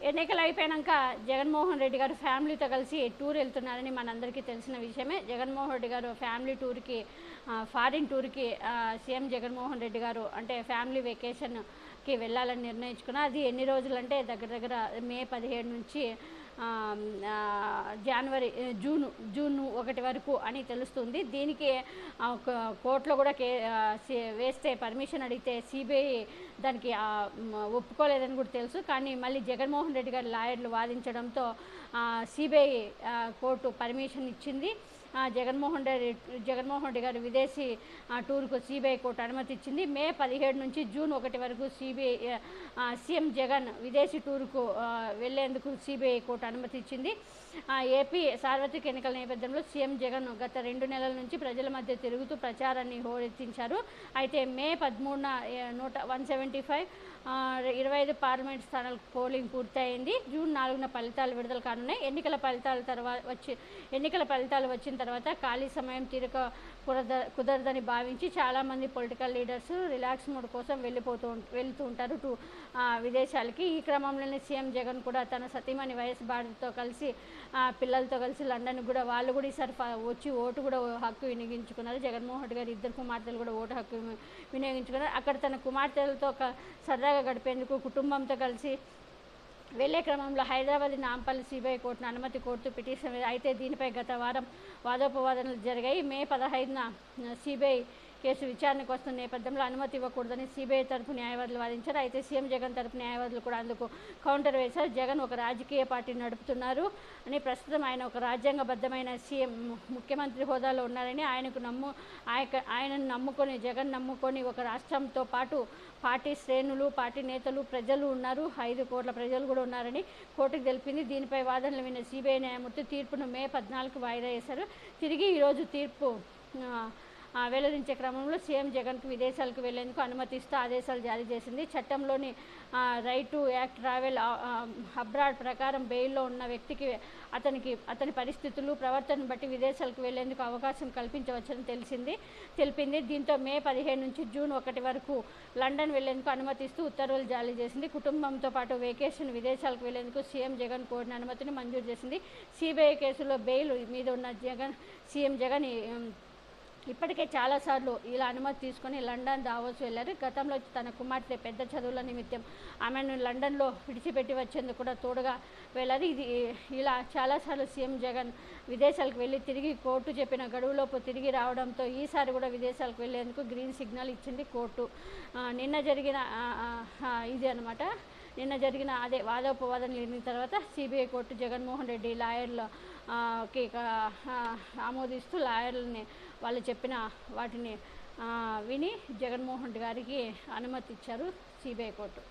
ఎన్నికలు అయిపోయాక జగన్మోహన్ రెడ్డి గారు ఫ్యామిలీతో కలిసి టూర్ వెళ్తున్నారని మనందరికీ తెలిసిన విషయమే. జగన్మోహన్ రెడ్డి గారు ఫ్యామిలీ టూర్కి ఫారిన్ టూర్కి సీఎం జగన్మోహన్ రెడ్డి గారు అంటే ఫ్యామిలీ వెకేషన్కి వెళ్ళాలని నిర్ణయించుకున్నారు. అది ఎన్ని రోజులంటే దగ్గర దగ్గర మే 17 నుంచి జూన్ 1 వరకు అని తెలుస్తుంది. దీనికి కోర్టులో కూడా వేస్తే పర్మిషన్ అడిగితే సిబిఐ దానికి ఒప్పుకోలేదని కూడా తెలుసు. కానీ మళ్ళీ జగన్మోహన్ రెడ్డి గారి లాయర్లు వాదించడంతో సిబిఐ కోర్టు పర్మిషన్ ఇచ్చింది. జగన్మోహన్ రెడ్డి గారు విదేశీ టూర్కు సిబిఐ కోర్టు అనుమతి ఇచ్చింది. మే 17 నుంచి జూన్ 1 వరకు సీఎం జగన్ విదేశీ టూర్కు వెళ్లేందుకు సిబిఐ కోర్టు అనుమతి ఇచ్చింది. ఏపీ సార్వత్రిక ఎన్నికల నేపథ్యంలో సీఎం జగన్ గత 2 నెలల నుంచి ప్రజల మధ్య తిరుగుతూ ప్రచారాన్ని హోరెత్తించారు. అయితే మే 13న 175 పార్లమెంట్ స్థానాలకు పోలింగ్ పూర్తయింది. జూన్ 4న ఫలితాలు విడుదల కానున్నాయి. ఎన్నికల ఫలితాలు వచ్చిన తర్వాత ఖాళీ సమయం తీరిక కుదరదని భావించి చాలామంది పొలిటికల్ లీడర్స్ రిలాక్స్ మూడ్ కోసం వెళ్తూ ఉంటారు విదేశాలకి. ఈ క్రమంలోనే సీఎం జగన్ కూడా తన సతీమణి వైఎస్ భారతితో కలిసి పిల్లలతో కలిసి లండన్ కూడా వాళ్ళు కూడా ఈసారి వచ్చి ఓటు కూడా హక్కు వినియోగించుకున్నారు. జగన్మోహన్ రెడ్డి గారు 2 కుమార్తెలు కూడా ఓటు హక్కు వినియోగించుకున్నారు. అక్కడ తన కుమార్తెలతో సరదాగా గడిపేందుకు కుటుంబంతో కలిసి వెళ్లే క్రమంలో హైదరాబాద్ నాంపల్లి సిబిఐ కోర్టును అనుమతి కోరుతూ పిటిషన్. అయితే దీనిపై గత వారం వాదోపవాదనలు జరిగాయి. మే 15న సిబిఐ కేసు విచారణకు వస్తున్న నేపథ్యంలో అనుమతి ఇవ్వకూడదని సిబిఐ తరపు న్యాయవాదులు వాదించారు. అయితే సీఎం జగన్ తరపు న్యాయవాదులు కూడా అందుకు కౌంటర్ వేశారు. జగన్ ఒక రాజకీయ పార్టీని నడుపుతున్నారు అని, ప్రస్తుతం ఆయన ఒక రాజ్యాంగబద్ధమైన సీఎం ముఖ్యమంత్రి హోదాలో ఉన్నారని, ఆయనను నమ్ముకొని జగన్ నమ్ముకొని ఒక రాష్ట్రంతో పాటు పార్టీ శ్రేణులు పార్టీ నేతలు ప్రజలు ఉన్నారు, 5 కోట్ల ప్రజలు కూడా ఉన్నారని కోర్టుకు తెలిపింది. దీనిపై వాదనలు విన్న సిబిఐ న్యాయమూర్తి తీర్పును మే 14కు వాయిదా వేశారు. తిరిగి ఈరోజు తీర్పు వెల్లడించే క్రమంలో సీఎం జగన్కు విదేశాలకు వెళ్లేందుకు అనుమతిస్తూ ఆదేశాలు జారీ చేసింది. చట్టంలోని right to act travel abroad ప్రకారం బెయిల్లో ఉన్న వ్యక్తికి అతని పరిస్థితులు ప్రవర్తనను బట్టి విదేశాలకు వెళ్లేందుకు అవకాశం కల్పించవచ్చని తెలిపింది. దీంతో మే 15 నుంచి జూన్ 1 వరకు లండన్ వెళ్లేందుకు అనుమతిస్తూ ఉత్తర్వులు జారీ చేసింది. కుటుంబంతో పాటు వెకేషన్ విదేశాలకు వెళ్లేందుకు సీఎం జగన్ కోరిన అనుమతిని మంజూరు చేసింది. సిబిఐ కేసులో బెయిల్ మీద ఉన్న సీఎం జగన్ ఇప్పటికే చాలాసార్లు ఇలా అనుమతి తీసుకొని లండన్ దావోస్ వెళ్లారు. గతంలో తన కుమార్తె పెద్ద చదువుల నిమిత్తం ఆమెను లండన్లో విడిచిపెట్టి వచ్చేందుకు కూడా తోడుగా వెళ్ళారు. ఇలా చాలాసార్లు సీఎం జగన్ విదేశాలకు వెళ్ళి తిరిగి కోర్టు చెప్పిన గడువులోపు తిరిగి రావడంతో ఈసారి కూడా విదేశాలకు వెళ్లేందుకు గ్రీన్ సిగ్నల్ ఇచ్చింది కోర్టు. నిన్న జరిగిన అదే వాదోపవాదనలు జరిగిన తర్వాత సిబిఐ కోర్టు జగన్మోహన్ రెడ్డి లాయర్లకి ఆమోదిస్తూ లాయర్లని వాళ్ళు చెప్పిన వాటిని విని జగన్మోహన్ రెడ్డి గారికి అనుమతి ఇచ్చారు సిబిఐ కోర్టు.